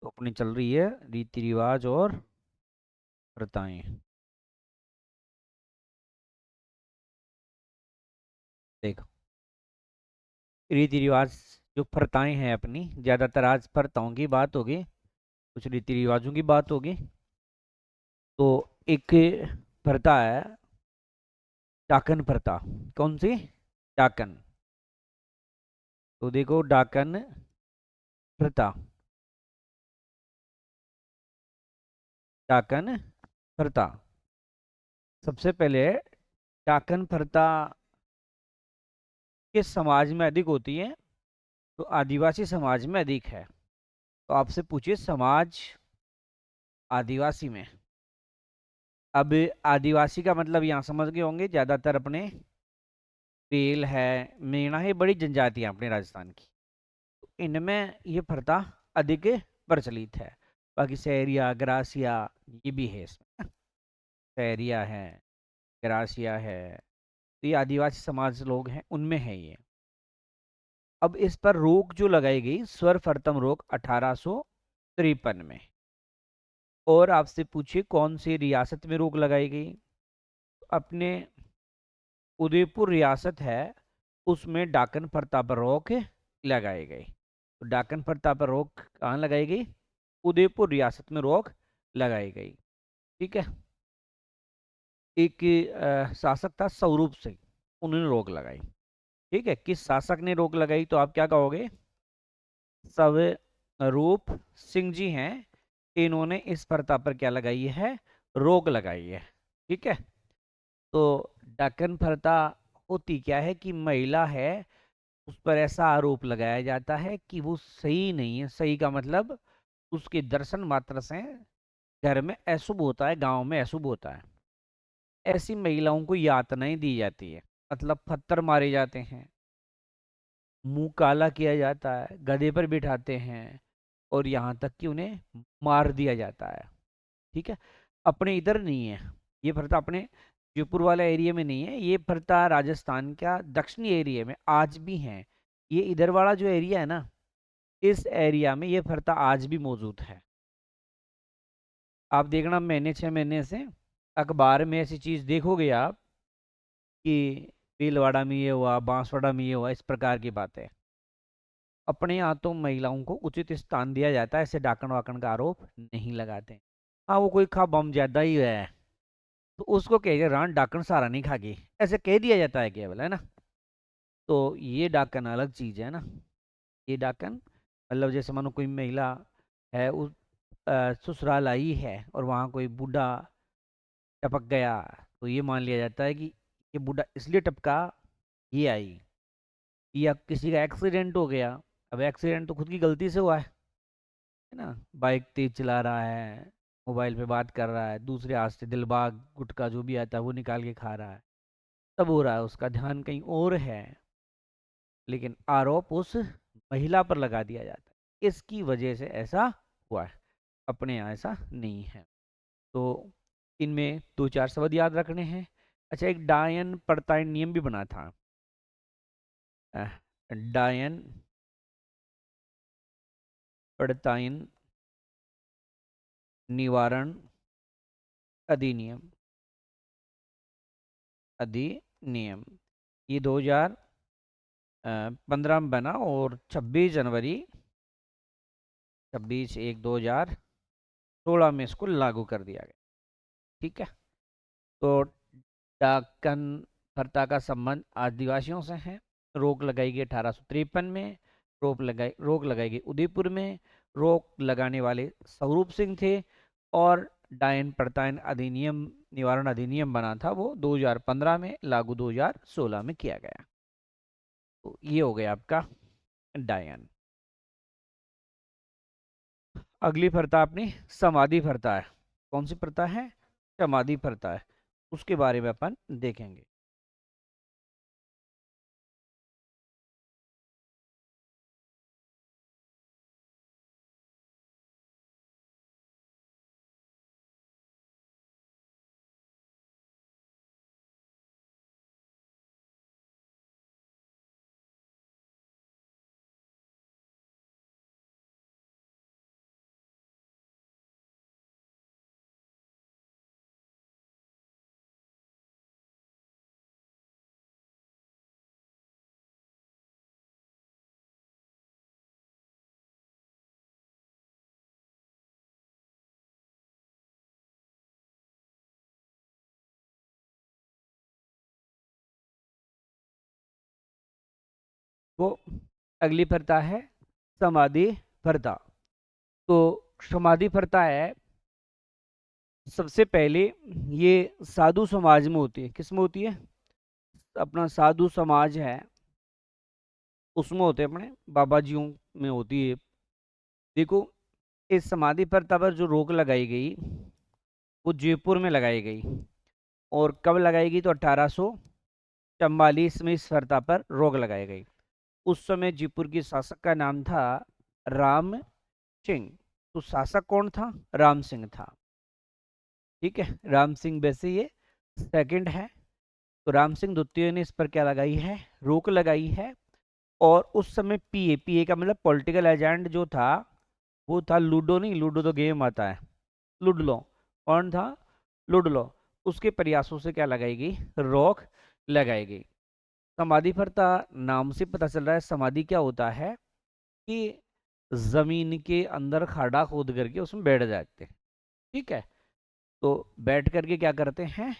तो अपनी चल रही है रीति रिवाज और प्रथाएं। देखो, रीति रिवाज जो प्रथाएं हैं अपनी, ज्यादातर आज प्रथाओं की बात होगी, कुछ रीति रिवाजों की बात होगी। तो एक प्रथा है डाकन प्रथा। कौन सी? डाकन। तो देखो, डाकन प्रथा, डाकन प्रथा। सबसे पहले, डाकन प्रथा किस समाज में अधिक होती है? तो आदिवासी समाज में अधिक है। तो आपसे पूछिए समाज आदिवासी में। अब आदिवासी का मतलब यहाँ समझ गए होंगे, ज्यादातर अपने तेल है, मेना है, बड़ी जनजातियां अपने राजस्थान की। तो इनमें ये प्रथा अधिक प्रचलित है। बाकी सहरिया ग्रासिया ये भी है इसमें। सहरिया है, ग्रासिया है, तो ये आदिवासी समाज लोग हैं, उनमें है ये। अब इस पर रोक जो लगाई गई, सर्वप्रथम रोक 1853 में। और आपसे पूछिए कौन सी रियासत में रोक लगाई गई? अपने उदयपुर रियासत है, उसमें डाकन प्रथा पर रोक लगाई गई। तो डाकन प्रथा पर रोक कहाँ लगाई गई? उदयपुर रियासत में रोक लगाई गई। ठीक है। एक शासक था स्वरूप सिंह, उन्होंने रोक लगाई। ठीक है, किस शासक ने रोक लगाई? तो आप क्या कहोगे? स्वरूप सिंह जी हैं, इन्होंने इस प्रथा पर क्या लगाई है? रोक लगाई है। ठीक है। तो डाकन प्रथा होती क्या है कि महिला है, उस पर ऐसा आरोप लगाया जाता है कि वो सही नहीं है। सही का मतलब उसके दर्शन मात्र से घर में अशुभ होता है, गांव में अशुभ होता है। ऐसी महिलाओं को यातनाएं दी जाती है, मतलब पत्थर मारे जाते हैं, मुंह काला किया जाता है, गधे पर बिठाते हैं, और यहाँ तक कि उन्हें मार दिया जाता है। ठीक है। अपने इधर नहीं है ये प्रथा, अपने जयपुर वाला एरिया में नहीं है ये प्रथा, राजस्थान का दक्षिणी एरिया में आज भी है। ये इधर वाला जो एरिया है ना, इस एरिया में ये प्रथा आज भी मौजूद है। आप देखना, महीने 6 महीने से अखबार में ऐसी चीज देखोगे आप कि भीलवाड़ा में ये हुआ, बांसवाड़ा में ये हुआ, इस प्रकार की बातें। अपने यहाँ तो महिलाओं को उचित स्थान दिया जाता है, ऐसे डाकन वाकन का आरोप नहीं लगाते। हाँ, वो कोई खा बम ज्यादा ही है तो उसको कहेगा रान डाकन सारा नहीं खागी, ऐसे कह दिया जाता है केवल, है ना। तो ये डाकन अलग चीज है ना। ये डाकन मतलब जैसे मानो कोई महिला है, उस ससुराल आई है और वहां कोई बूढ़ा टपक गया, तो ये मान लिया जाता है कि ये बूढ़ा इसलिए टपका, ये आई। या किसी का एक्सीडेंट हो गया। अब एक्सीडेंट तो खुद की गलती से हुआ है ना। बाइक तेज चला रहा है, मोबाइल पे बात कर रहा है, दूसरे हाथ से दिलबाग गुटखा जो भी आता है वो निकाल के खा रहा है, तब हो रहा है, उसका ध्यान कहीं और है, लेकिन आरोप उस महिला पर लगा दिया जाता है, इसकी वजह से ऐसा हुआ है। अपने यहाँ ऐसा नहीं है। तो इनमें दो चार शब्द याद रखने हैं। अच्छा, एक डायन प्रतायन नियम भी बना था। अह, डायन प्रतायन निवारण अधिनियम, अधिनियम, ये 2015 में बना, और 26 जनवरी, 26/1/2016 में इसको लागू कर दिया गया। ठीक है। तो डाकन प्रथा का संबंध आदिवासियों से है। रोक लगाई गई 1853 में। रोक लगाई गई उदयपुर में। रोक लगाने वाले स्वरूप सिंह थे। और डायन प्रतायन अधिनियम, निवारण अधिनियम बना था, वो 2015 में लागू 2016 में किया गया। तो ये हो गया आपका डायन। अगली प्रथा अपनी समाधि प्रथा है। कौन सी प्रथा है? समाधि प्रथा है। उसके बारे में अपन देखेंगे। देखो अगली प्रथा है समाधि प्रथा। तो समाधि प्रथा है सबसे पहले ये साधु समाज में होती है। किस में होती है? अपना साधु समाज है उसमें होते हैं, अपने बाबा जियों में होती है। देखो इस समाधि प्रथा पर जो रोक लगाई गई वो जयपुर में लगाई गई। और कब लगाई गई? तो 1844 में इस प्रथा पर रोक लगाई गई। उस समय जयपुर के शासक का नाम था राम सिंह। तो शासक कौन था? राम सिंह था। ठीक है, राम सिंह वैसे ये सेकंड है। तो राम सिंह द्वितीय ने इस पर क्या लगाई है? रोक लगाई है। और उस समय पीए, पीए का मतलब पॉलिटिकल एजेंट जो था वो था लूडो। नहीं, लूडो तो गेम आता है, लुडलो। कौन था? लुडलो। उसके प्रयासों से क्या लगाई गई? रोक लगाई गई। समाधि प्रथा नाम से पता चल रहा है समाधि क्या होता है कि जमीन के अंदर खाड़ा खोद करके उसमें बैठ जाते हैं। ठीक है, तो बैठ करके क्या करते हैं?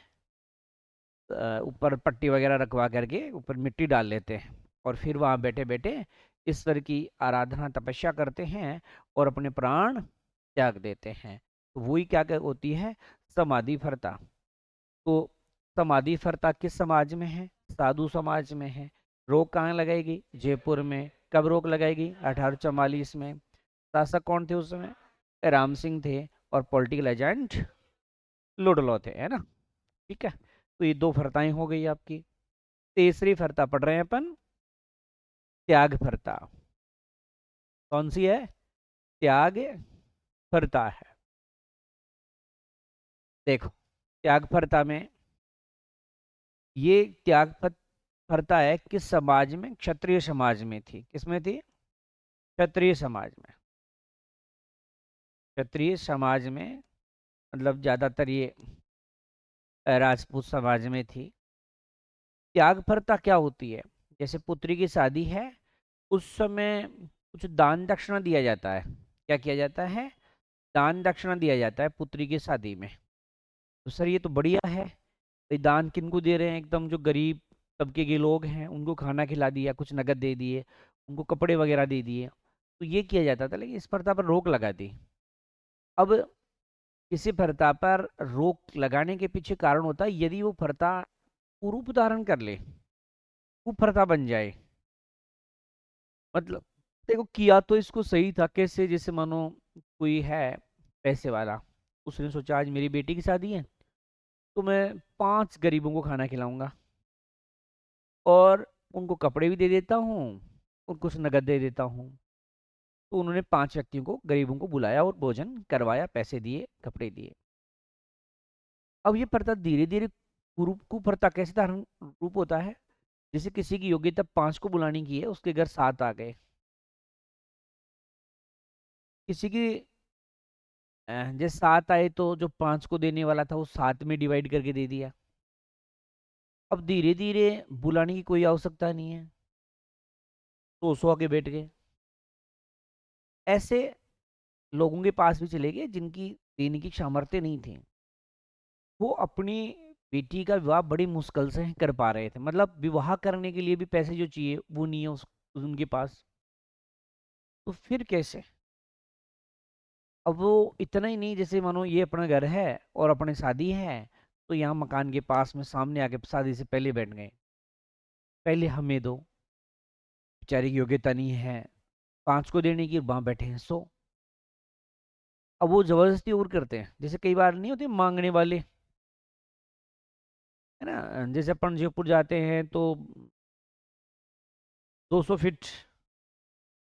ऊपर पट्टी वगैरह रखवा करके ऊपर मिट्टी डाल लेते हैं और फिर वहां बैठे बैठे ईश्वर की आराधना तपस्या करते हैं और अपने प्राण त्याग देते हैं। तो वही क्या होती है? समाधि प्रथा। तो समाधि प्रथा किस समाज में है? साधु समाज में है। रोक कहाँ लगाई गई? जयपुर में। कब रोक लगाई गई? 1844 में। शासक कौन थे उस समय? राम सिंह थे। और पॉलिटिकल एजेंट लुडलो थे, है ना। ठीक है, तो ये दो प्रथाएं हो गई आपकी। तीसरी प्रथा पढ़ रहे हैं अपन, त्याग प्रथा। कौन सी है? त्याग प्रथा है। देखो त्याग प्रथा में, ये त्याग प्रथा है किस समाज में? क्षत्रिय समाज में थी। किसमें थी? क्षत्रिय समाज में। क्षत्रिय समाज में मतलब ज्यादातर ये राजपूत समाज में थी। त्याग प्रथा क्या होती है? जैसे पुत्री की शादी है उस समय कुछ दान दक्षिणा दिया जाता है। क्या किया जाता है? दान दक्षिणा दिया जाता है पुत्री की शादी में। तो सर ये तो बढ़िया है, भाई दान किनको दे रहे हैं? एकदम जो गरीब तबके के लोग हैं उनको खाना खिला दिया, कुछ नगद दे दिए, उनको कपड़े वगैरह दे दिए। तो ये किया जाता था, लेकिन इस प्रथा पर रोक लगा दी। अब किसी प्रथा पर रोक लगाने के पीछे कारण होता है यदि वो प्रथा रूप धारण कर ले, कुप्रथा बन जाए। मतलब देखो किया तो इसको सही था। कैसे? जैसे मानो कोई है पैसे वाला, उसने सोचा आज मेरी बेटी की शादी है तो मैं 5 गरीबों को खाना खिलाऊंगा और उनको कपड़े भी दे देता हूँ और कुछ नगद दे देता हूँ। तो उन्होंने 5 व्यक्तियों को, गरीबों को बुलाया और भोजन करवाया, पैसे दिए, कपड़े दिए। अब ये प्रथा धीरे धीरे कुप्रथा कैसे धारण रूप होता है? जैसे किसी की योग्यता 5 को बुलाने की है, उसके घर 7 आ गए। किसी की जैसे 7 आए तो जो 5 को देने वाला था वो 7 में डिवाइड करके दे दिया। अब धीरे धीरे बुलाने की कोई आवश्यकता नहीं है, तो 100 आके बैठ गए। ऐसे लोगों के पास भी चले गए जिनकी देने की सामर्थ्य नहीं थी। वो अपनी बेटी का विवाह बड़ी मुश्किल से कर पा रहे थे। मतलब विवाह करने के लिए भी पैसे जो चाहिए वो नहीं है उनके पास। तो फिर कैसे? अब वो इतना ही नहीं, जैसे मानो ये अपना घर है और अपने शादी है तो यहाँ मकान के पास में सामने आके शादी से पहले बैठ गए, पहले हमें दो, बेचारे की योग्यता नहीं है 5 को देने की, वहां बैठे हैं 100। अब वो जबरदस्ती और करते हैं। जैसे कई बार नहीं होते मांगने वाले, है ना। जैसे अपन जयपुर जाते हैं तो 200 फीट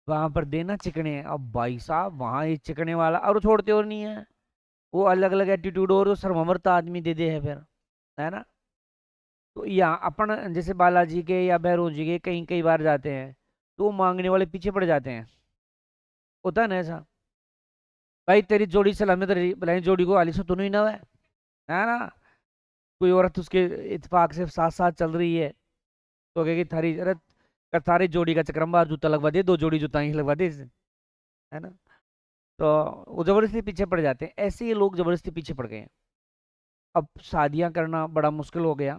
वहां पर देना चिकने। अब भाई साहब वहां ये चिकने वाला और छोड़ते और नहीं है, वो अलग अलग एटीट्यूड और शर्मावर्ता आदमी दे दे है फिर, है ना। तो यहाँ अपन जैसे बालाजी के या भैरव जी के कहीं कई बार जाते हैं तो वो मांगने वाले पीछे पड़ जाते हैं। होता है ना ऐसा, भाई तेरी जोड़ी सलामत रही, भलाई जोड़ी को आलिशा तो नहीं ना है ना। कोई औरत उसके इत्तेफाक से साथ साथ चल रही है तो कहेगी थारी, अरे थारी जोड़ी का चक्रम बार जूता लगवा दे, 2 जोड़ी जूता ही लगवा दे, है ना। तो वो जबरदस्ती पीछे पड़ जाते हैं। ऐसे ही लोग जबरदस्ती पीछे पड़ गए हैं। अब शादियां करना बड़ा मुश्किल हो गया।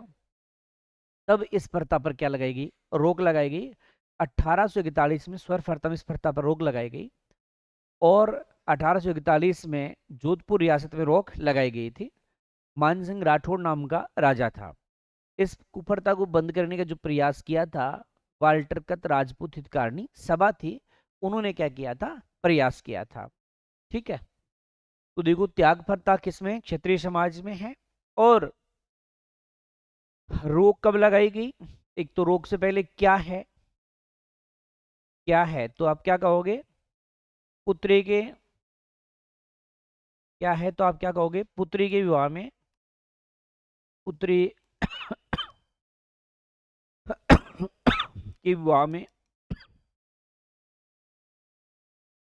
तब इस प्रथा पर क्या लगाएगी? रोक लगाएगी। 1841 में स्वरफर्ता स्पर्धा पर रोक लगाई गई और 1841 में जोधपुर रियासत में रोक लगाई गई थी। मानसिंह राठौड़ नाम का राजा था। इस कुप्रथा को बंद करने का जो प्रयास किया था, वाल्टरकत राजपूत हितकारिणी सभा थी, उन्होंने क्या किया था, प्रयास किया था। ठीक है, तो देखो त्याग प्रथा किसमें, क्षत्रिय समाज में है। और रोक कब लगाई गई, एक तो रोक से पहले क्या है, क्या है तो आप क्या कहोगे, पुत्री के, क्या है तो आप क्या कहोगे, पुत्री के विवाह में, पुत्री के विवाह में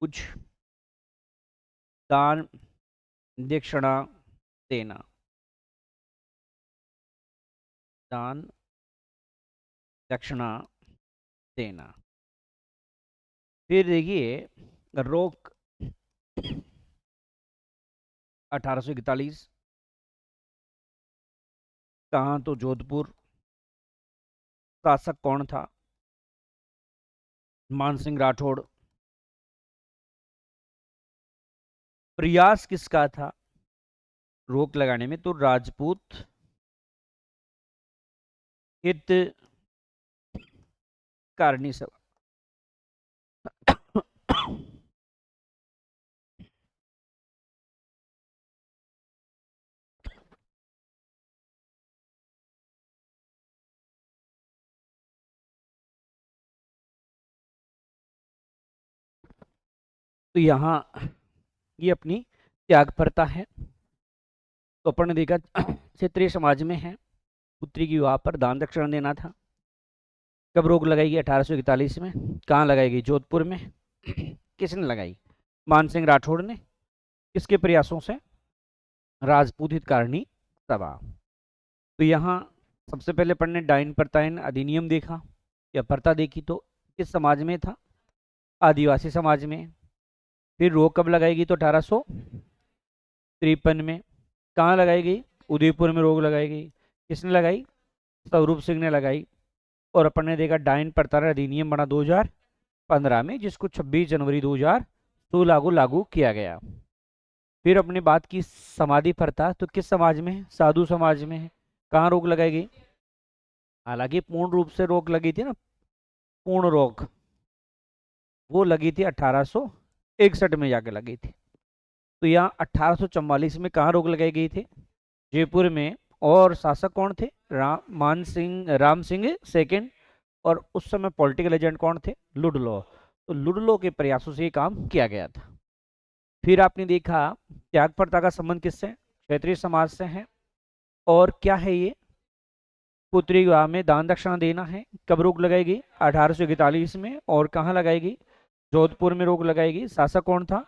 कुछ दान दक्षिणा देना, दान दक्षिणा देना। फिर देखिए रोक 1841, कहाँ तो जोधपुर, शासक कौन था, मानसिंह राठौड़। प्रयास किसका था रोक लगाने में, तो राजपूत हित कारणी सभा। तो यहाँ ये अपनी त्याग प्रथा है। तो अपन ने देखा क्षेत्रीय समाज में है, पुत्री की विवाह पर दान दक्षिणा देना था। कब रोक लगाई गई, 1841 में। कहाँ लगाई गई, जोधपुर में। किसने लगाई, मानसिंह राठौड़ ने। किसके प्रयासों से, राजपूत हितकारिणी सभा। तो यहाँ सबसे पहले अपन ने डाइन प्रतायन अधिनियम देखा या प्रथा देखी, तो किस समाज में था, आदिवासी समाज में। फिर रोक कब लगाई गई, तो 1853 में। कहाँ लगाई गई, उदयपुर में रोक लगाई गई। किसने लगाई, स्वरूप सिंह ने लगाई। और अपन ने देखा डाइन प्रताड़ना अधिनियम बना 2015 में, जिसको 26 जनवरी 2016 को लागू किया गया। फिर अपने बात की समाधि प्रथा, तो किस समाज में है, साधु समाज में है। कहाँ रोक लगाई गई, हालांकि पूर्ण रूप से रोक लगी थी ना, पूर्ण रोक वो लगी थी 1861 में जाके लगी थी। तो यहाँ 1844 में कहाँ रोक लगाई गई थी, जयपुर में। और शासक कौन थे, राम सिंह सेकेंड। और उस समय पॉलिटिकल एजेंट कौन थे, लुडलो। तो लुडलो के प्रयासों से ये काम किया गया था। फिर आपने देखा त्याग प्रथा का संबंध किससे, क्षेत्रीय समाज से है। और क्या है ये, पुत्री विवाह में दान दक्षिणा देना है। कब रोक लगाई गई, 1841 में। और कहाँ लगाई गई, जोधपुर में रोक लगाई गई। शासक कौन था,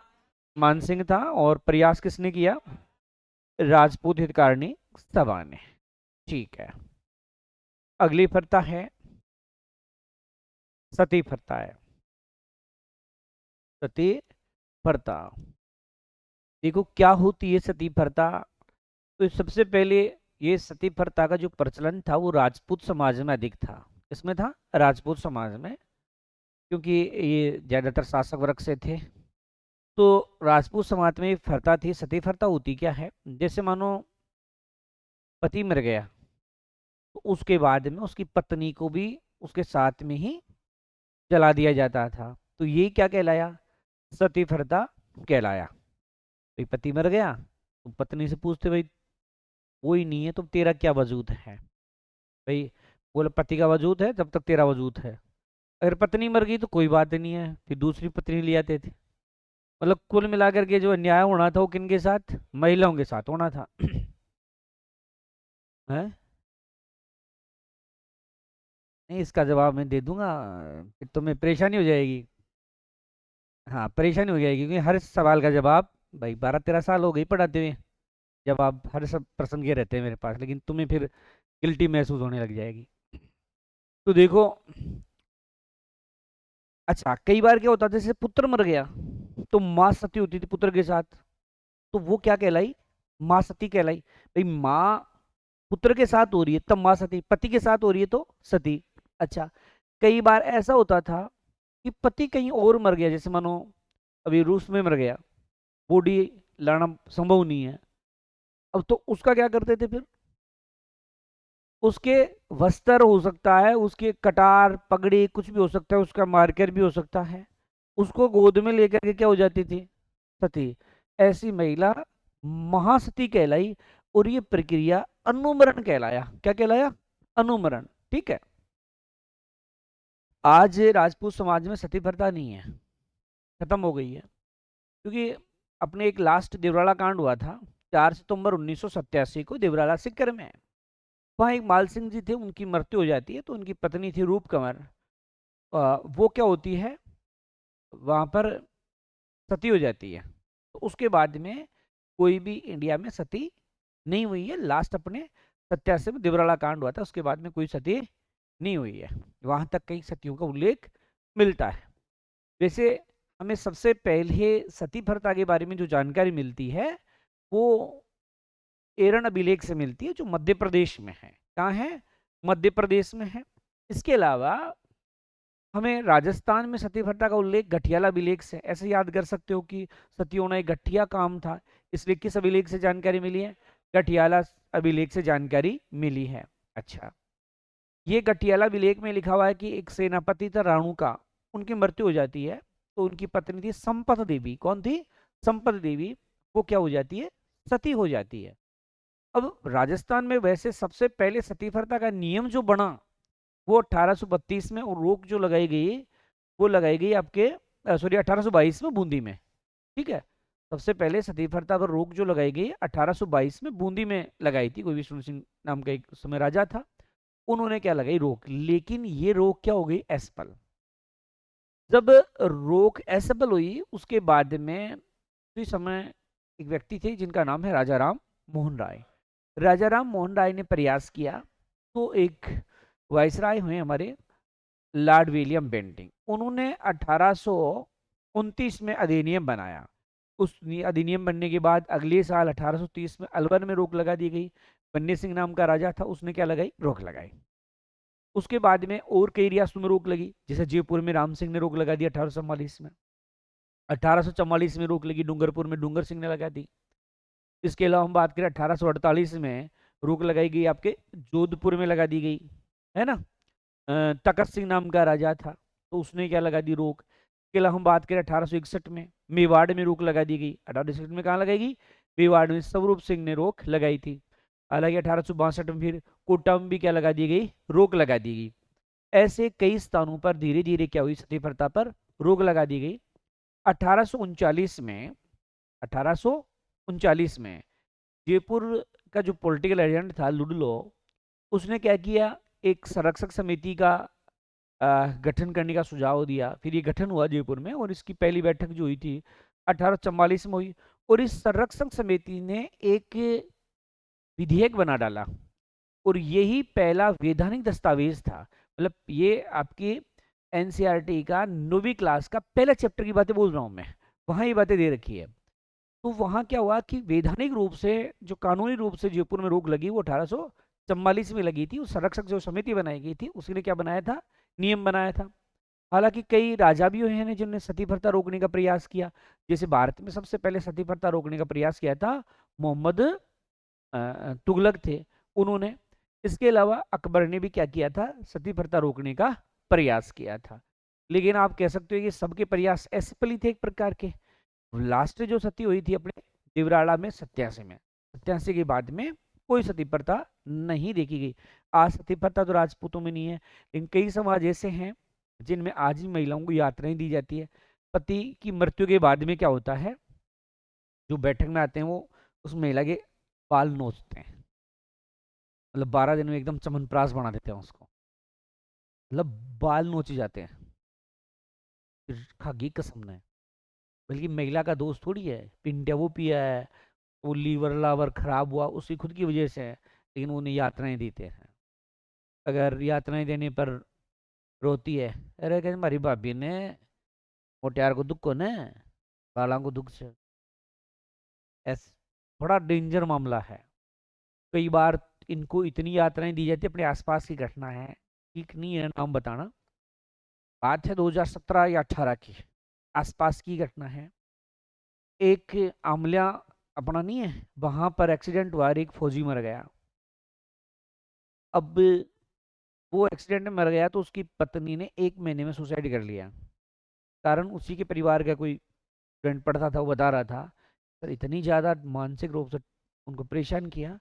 मानसिंह था। और प्रयास किसने किया, राजपूत हितकारिणी सभा ने। ठीक है, अगली प्रथा है सती प्रथा है, सती प्रथा। देखो क्या होती है सती प्रथा। तो सबसे पहले ये सती प्रथा का जो प्रचलन था वो राजपूत समाज में अधिक था। इसमें था राजपूत समाज में, क्योंकि ये ज्यादातर शासक वर्ग से थे। तो राजपूत समाज में प्रथा थी, सती प्रथा होती क्या है, जैसे मानो पति मर गया तो उसके बाद में उसकी पत्नी को भी उसके साथ में ही जला दिया जाता था। तो ये क्या कहलाया, सती प्रथा कहलाया। भाई पति मर गया तो पत्नी से पूछते, भाई कोई नहीं है तो तेरा क्या वजूद है। भाई बोले पति का वजूद है जब तक तेरा वजूद है, अगर पत्नी मर गई तो कोई बात नहीं है, फिर दूसरी पत्नी ले आते थे। मतलब कुल मिलाकर के जो अन्याय होना था वो किनके साथ, महिलाओं के साथ होना था। है नहीं, इसका जवाब मैं दे दूंगा, फिर तुम्हें परेशानी हो जाएगी। हाँ परेशानी हो जाएगी, क्योंकि हर सवाल का जवाब, भाई 12-13 साल हो गई पढ़ाते हुए, जवाब हर सब प्रश्न के रहते हैं मेरे पास, लेकिन तुम्हें फिर गिल्टी महसूस होने लग जाएगी। तो देखो, अच्छा कई बार क्या होता था, जैसे पुत्र मर गया तो माँ सती होती थी पुत्र के साथ, तो वो क्या कहलाई, माँ सती कहलाई। भाई माँ पुत्र के साथ हो रही है तब माँ सती, पति के साथ हो रही है तो सती। अच्छा, कई बार ऐसा होता था कि पति कहीं और मर गया, जैसे मानो अभी रूस में मर गया, बॉडी लाना संभव नहीं है, अब तो उसका क्या करते थे फिर, उसके वस्त्र हो सकता है, उसके कटार पगड़ी कुछ भी हो सकता है, उसका मार्कर भी हो सकता है, उसको गोद में लेकर के क्या हो जाती थी, सती। ऐसी महिला महासती कहलाई, और ये प्रक्रिया अनुमरण कहलाया। क्या कहलाया? अनुमरण। ठीक है। आज राजपूत समाज में सती प्रथा नहीं है, खत्म हो गई है, क्योंकि अपने एक लास्ट देवराला कांड हुआ था 4 सितंबर 1987 को देवराला सिक्कर में। वहाँ एक माल सिंह जी थे, उनकी मृत्यु हो जाती है, तो उनकी पत्नी थी रूप कंवर, वो क्या होती है, वहाँ पर सती हो जाती है। तो उसके बाद में कोई भी इंडिया में सती नहीं हुई है। लास्ट अपने 87 में देवराला कांड हुआ था, उसके बाद में कोई सती नहीं हुई है। वहां तक कई सतियों का उल्लेख मिलता है। वैसे हमें सबसे पहले सती प्रथा के बारे में जो जानकारी मिलती है वो एरन अभिलेख से मिलती है, जो मध्य प्रदेश में है। कहाँ है? मध्य प्रदेश में है। इसके अलावा हमें राजस्थान में सती प्रथा का उल्लेख गठियाला अभिलेख से ऐसे याद कर सकते हो कि सती होना एक गठिया काम था, इसलिए किस अभिलेख से जानकारी मिली है? गठियाला अभिलेख से जानकारी मिली है। अच्छा, ये गठियाला अभिलेख में लिखा हुआ है कि एक सेनापति था राणुका, उनकी मृत्यु हो जाती है, तो उनकी पत्नी थी संपत देवी। कौन थी? संपत देवी। वो क्या हो जाती है? सती हो जाती है। अब राजस्थान में वैसे सबसे पहले सती प्रथा का नियम जो बना वो 1832 में, और रोक जो लगाई गई वो लगाई गई आपके सॉरी 1822 में बूंदी में। ठीक है। सबसे पहले सती प्रथा पर रोक जो लगाई गई 1822 में बूंदी में लगाई थी। कोई विष्णु सिंह नाम का एक समय राजा था, उन्होंने क्या लगाई? रोक। लेकिन ये रोक क्या हो गई? एसपल। जब रोक एसपल हुई उसके बाद में उस समय एक व्यक्ति थे जिनका नाम है राजा राम मोहन राय। राजा राम मोहन राय ने प्रयास किया, तो एक वायसराय हुए हमारे लॉर्ड विलियम बेंटिंग, उन्होंने 1829 में अधिनियम बनाया। उस अधिनियम बनने के बाद अगले साल 1830 में अलवर में रोक लगा दी गई। बन्नी सिंह नाम का राजा था, उसने क्या लगाई? रोक लगाई। उसके बाद में और कई रियासतों में रोक लगी, जैसे जयपुर में राम सिंह ने रोक लगा दी 1844 में। 1844 में रोक लगी डूंगरपुर में, डूंगर सिंह ने लगा दी। इसके अलावा हम बात करें 1848 में रोक लगाई गई आपके जोधपुर में लगा दी गई, है ना। तकत सिंह नाम का राजा था, तो उसने क्या लगा दी? रोक। इसके अलावा हम बात करें 1861 में मेवाड़ में रोक लगा दी गई। 1861 में कहाँ लगाई गई? मेवाड़ में स्वरूप सिंह ने रोक लगाई थी। हालांकि 1862 में फिर कोटा में भी क्या लगा दी गई? रोक लगा दी गई। ऐसे कई स्थानों पर धीरे धीरे क्या हुई? सती प्रथा पर रोक लगा दी गई। 1839 में 1839 में जयपुर का जो पॉलिटिकल एजेंट था लुडलो, उसने क्या किया? एक संरक्षक समिति का गठन करने का सुझाव दिया। फिर ये गठन हुआ जयपुर में, और इसकी पहली बैठक जो हुई थी 1844 में हुई। और इस संरक्षक समिति ने एक विधेयक बना डाला, और यही पहला वैधानिक दस्तावेज था। मतलब ये आपकी एनसीईआरटी का 9वीं क्लास का पहला चैप्टर की बातें बोल रहा हूं मैं, वहां ये बातें दे रखी है। तो वहां क्या हुआ कि वैधानिक रूप से जो कानूनी रूप से जयपुर में रोक लगी वो 1844 में लगी थी। उस संरक्षक जो समिति बनाई गई थी उसने क्या बनाया था? नियम बनाया था। हालांकि कई राजा भी हुए हैं जिन्होंने सती प्रथा रोकने का प्रयास किया। जैसे भारत में सबसे पहले सती प्रथा रोकने का प्रयास किया था मोहम्मद तुगलक थे, उन्होंने। इसके अलावा अकबर ने भी क्या किया था? सती प्रथा रोकने का प्रयास किया था। लेकिन आप कह सकते हो कि सबके प्रयास असफल ही थे एक प्रकार के। लास्ट जो सती हुई थी अपने देवराड़ा में 87 में, 87 के बाद में कोई सती प्रथा नहीं देखी गई। आज सती प्रथा तो राजपूतों में नहीं है, लेकिन कई समाज ऐसे हैं जिनमें आज भी महिलाओं को यात्राएं दी जाती है। पति की मृत्यु के बाद में क्या होता है? जो बैठक में आते हैं वो उस महिला के बाल नोचते हैं, मतलब 12 दिन में एकदम चमनप्रास बना देते हैं उसको, मतलब बाल नोचे जाते हैं। खागी कसम ने, बल्कि महिला का दोस्त थोड़ी है, पिंडिया वो पिया है, वो लीवर लावर खराब हुआ उसकी खुद की वजह से है, लेकिन वो उन्हें यातनाएं देते हैं। अगर यातनाएं देने पर रोती है, अरे कहते हमारी भाभी ने मोटियार को दुख को न बाला को दुख से, ऐस बड़ा डेंजर मामला है। कई बार इनको इतनी यातनाएं दी जाती है, अपने आसपास की घटना है, ठीक नहीं है नाम बताना, बात है 2017 या 18 की आसपास की घटना है। एक आमलिया अपना नहीं है, वहां पर एक्सीडेंट हुआ, एक फौजी मर गया। अब वो एक्सीडेंट में मर गया तो उसकी पत्नी ने 1 महीने में सुसाइड कर लिया। कारण उसी के परिवार का कोई फ्रेंड पढ़ता था, वो बता रहा था सर इतनी ज़्यादा मानसिक रूप से उनको परेशान किया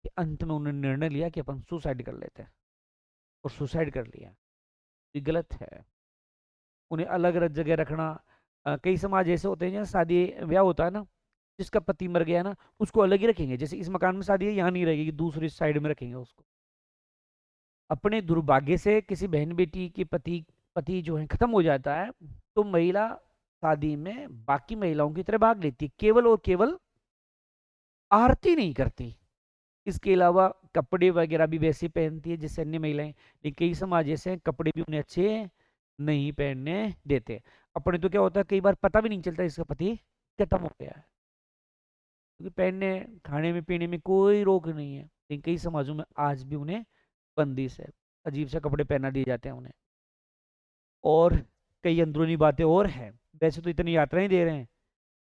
कि अंत में उन्होंने निर्णय लिया कि अपन सुसाइड कर लेते हैं, और सुसाइड कर लिया। ये गलत है। उन्हें अलग अलग जगह रखना, कई समाज ऐसे होते हैं जहाँ शादी ब्याह होता है ना, जिसका पति मर गया ना उसको अलग ही रखेंगे, जैसे इस मकान में शादी है यहाँ नहीं रहेगी, दूसरी साइड में रखेंगे उसको। अपने दुर्भाग्य से किसी बहन बेटी के पति पति जो है खत्म हो जाता है, तो महिला शादी में बाकी महिलाओं की तरह भाग लेती है, केवल और केवल आरती नहीं करती। इसके अलावा कपड़े वगैरह भी वैसे पहनती है जैसे अन्य महिलाएं, लेकिन कई समाज ऐसे हैं कपड़े भी उन्हें अच्छे नहीं पहनने देते। अपने तो क्या होता है कई बार पता भी नहीं चलता इसका पति खत्म हो गया है, क्योंकि पहनने खाने में पीने में कोई रोक नहीं है, लेकिन कई समाजों में आज भी उन्हें बंदिश है, अजीब से कपड़े पहना दिए जाते हैं उन्हें। और कई अंदरूनी बातें और हैं, वैसे तो इतनी यात्राएं दे रहे हैं,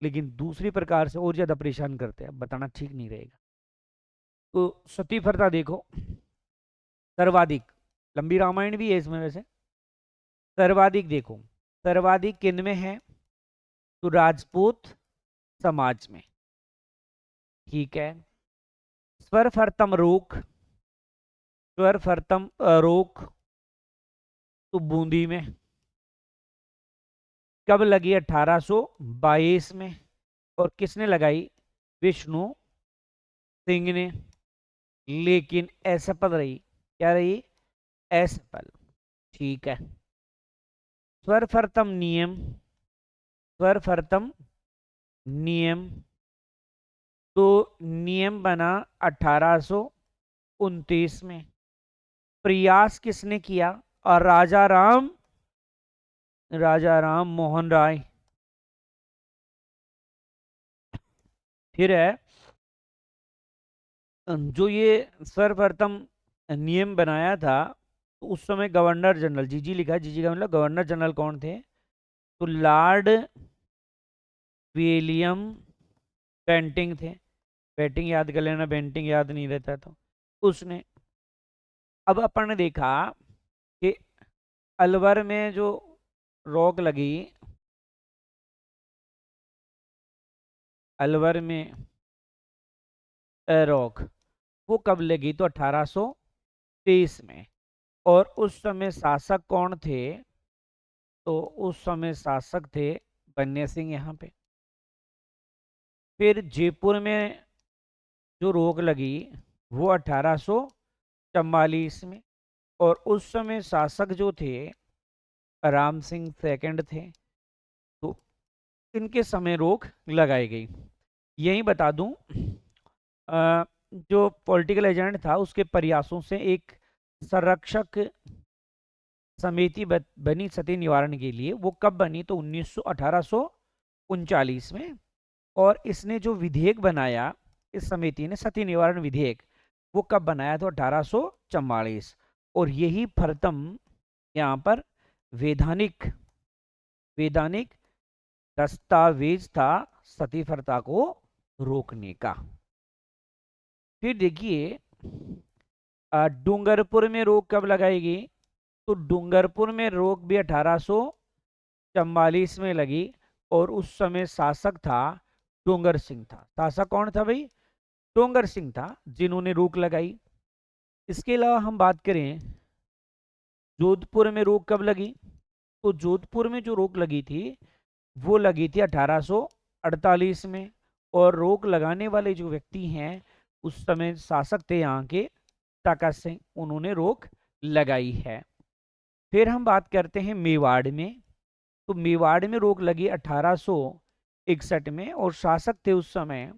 लेकिन दूसरी प्रकार से और ज्यादा परेशान करते हैं, बताना ठीक नहीं रहेगा। तो सती प्रथा देखो, सर्वाधिक, लंबी रामायण भी है इसमें वैसे। सर्वाधिक देखो, सर्वाधिक किन में है, तो राजपूत समाज में। ठीक है। सर्वप्रथम रोक, सर्वप्रथम रोक तो बूंदी में। कब लगी, 1822 में। और किसने लगाई, विष्णु सिंह ने। लेकिन असफल रही, क्या रही, असफल। ठीक है। सर्वप्रथम नियम, सर्वप्रथम नियम, तो नियम बना 1829 में। प्रयास किसने किया, और राजा राम मोहन राय। फिर है जो ये सर्वप्रथम नियम बनाया था, तो उस समय गवर्नर जनरल, जीजी लिखा है, जीजी का मतलब गवर्नर जनरल कौन थे, तो लॉर्ड विलियम बेंटिंग थे। बेंटिंग याद कर लेना, बेंटिंग याद नहीं रहता तो उसने। अब अपन ने देखा कि अलवर में जो रोक लगी, अलवर में रोक वो कब लगी, तो 1823 में। और उस समय शासक कौन थे, तो उस समय शासक थे बन्या सिंह यहाँ पे। फिर जयपुर में जो रोक लगी वो 1844 में। और उस समय शासक जो थे राम सिंह सेकंड थे, तो इनके समय रोक लगाई गई। यही बता दूं, जो पॉलिटिकल एजेंट था उसके प्रयासों से एक संरक्षक समिति बनी सती निवारण के लिए। वो कब बनी, तो 1839 में। और इसने जो विधेयक बनाया, इस समिति ने सती निवारण विधेयक, वो कब बनाया, तो 1844। और यही प्रथम यहाँ पर वैधानिक वैधानिक दस्तावेज था सती प्रथा को रोकने का। फिर देखिए डूंगरपुर में रोक कब लगाएगी, तो डूंगरपुर में रोक भी 1844 में लगी। और उस समय शासक था डोंगर सिंह था। शासक कौन था भाई, डोंगर सिंह था, जिन्होंने रोक लगाई। इसके अलावा हम बात करें जोधपुर में रोक कब लगी, तो जोधपुर में जो रोक लगी थी वो लगी थी 1848 में। और रोक लगाने वाले जो व्यक्ति हैं उस समय शासक थे यहाँ के ताका सिंह, उन्होंने रोक लगाई है। फिर हम बात करते हैं मेवाड़ में। तो मेवाड़ में रोक लगी 1861 में, और शासक थे उस समय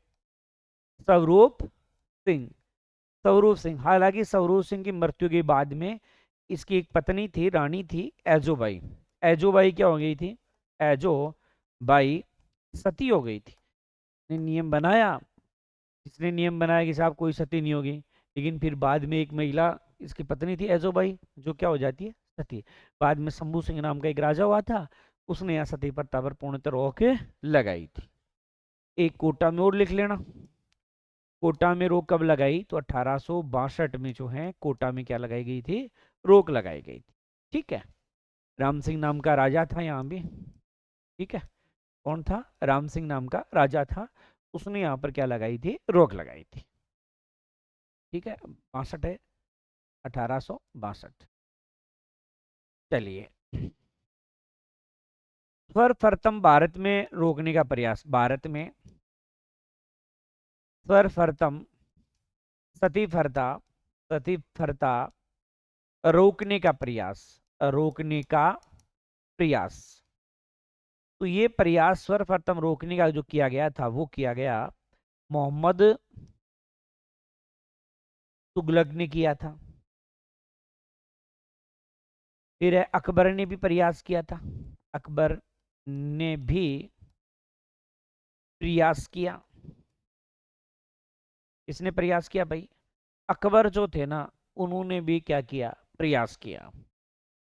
स्वरूप सिंह। स्वरूप सिंह, हालांकि स्वरूप सिंह की मृत्यु के बाद में इसकी एक पत्नी थी, रानी थी एजोबाई। एजोबाई क्या हो गई थी, एजो बाई सती हो गई थी। ने नियम बनाया, इसने नियम बनाया कि साहब कोई सती नहीं होगी, लेकिन फिर बाद में एक महिला इसकी पत्नी थी एजोबाई, जो क्या हो जाती है, सती। बाद में शंभू सिंह नाम का एक राजा हुआ था, उसने यहाँ सती प्रथा पर पूर्णतः रोक लगाई थी। एक कोटा में और लिख लेना, कोटा में रोक कब लगाई, तो 1862 में जो है कोटा में क्या लगाई गई थी, रोक लगाई गई थी। ठीक है, राम सिंह नाम का राजा था यहाँ भी। ठीक है, कौन था, राम सिंह नाम का राजा था, उसने यहाँ पर क्या लगाई थी, रोक लगाई थी। ठीक है, 62 है, 1862। चलिए, सर्वप्रथम भारत में रोकने का प्रयास, भारत में सर्वप्रथम सती प्रथा, सती प्रथा रोकने का प्रयास, रोकने का प्रयास। तो ये प्रयास सर्वप्रथम रोकने का जो किया गया था वो किया गया मोहम्मद तुगलक ने किया था। फिर अकबर ने भी प्रयास किया था, अकबर ने भी प्रयास किया। इसने प्रयास किया भाई, अकबर जो थे ना उन्होंने भी क्या किया, प्रयास किया।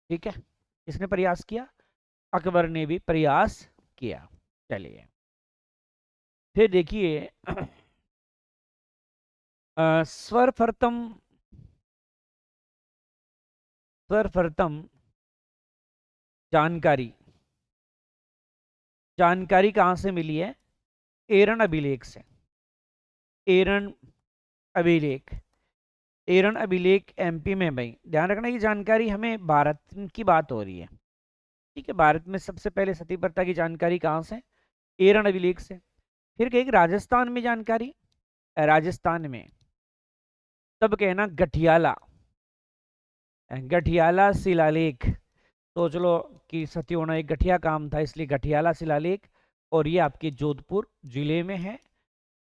ठीक है, इसने प्रयास किया, अकबर ने भी प्रयास किया। चलिए फिर देखिए, सर्वप्रथम जानकारी, जानकारी कहां से मिली है, एरन अभिलेख से। एरन अभिलेख, एरन अभिलेख एमपी में, भाई ध्यान रखना ये जानकारी हमें भारत की बात हो रही है। ठीक है, भारत में सबसे पहले सती प्रथा की जानकारी कहां से, एरन अभिलेख से। फिर कहेगी राजस्थान में जानकारी, राजस्थान में तब कहना गठियाला, गठियाला शिलालेख। सोच लो कि सती होना एक गठिया काम था, इसलिए गठियाला शिलालेख, और ये आपके जोधपुर जिले में है।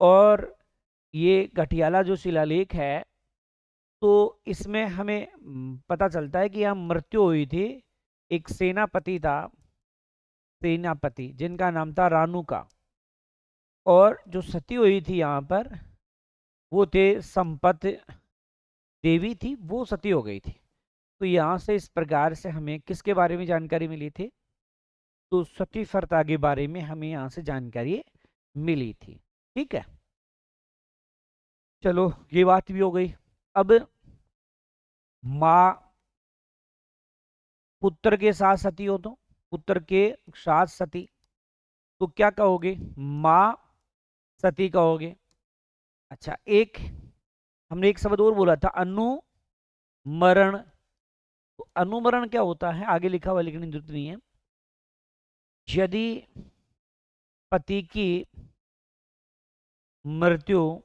और ये गठियाला जो शिलालेख है, तो इसमें हमें पता चलता है कि यहाँ मृत्यु हुई थी, एक सेनापति था, सेनापति जिनका नाम था रानू का, और जो सती हुई थी यहाँ पर वो थे संपत देवी थी, वो सती हो गई थी। तो यहाँ से इस प्रकार से हमें किसके बारे में जानकारी मिली थी, तो सती प्रथा के बारे में हमें यहाँ से जानकारी मिली थी। ठीक है, चलो ये बात भी हो गई। अब माँ पुत्र के साथ सती हो, तो पुत्र के साथ सती, तो क्या कहोगे, माँ सती कहोगे। अच्छा, एक हमने एक शब्द और बोला था, अनुमरण। तो अनुमरण क्या होता है, आगे लिखा हुआ लिखने की जरूरत नहीं है। यदि पति की मृत्यु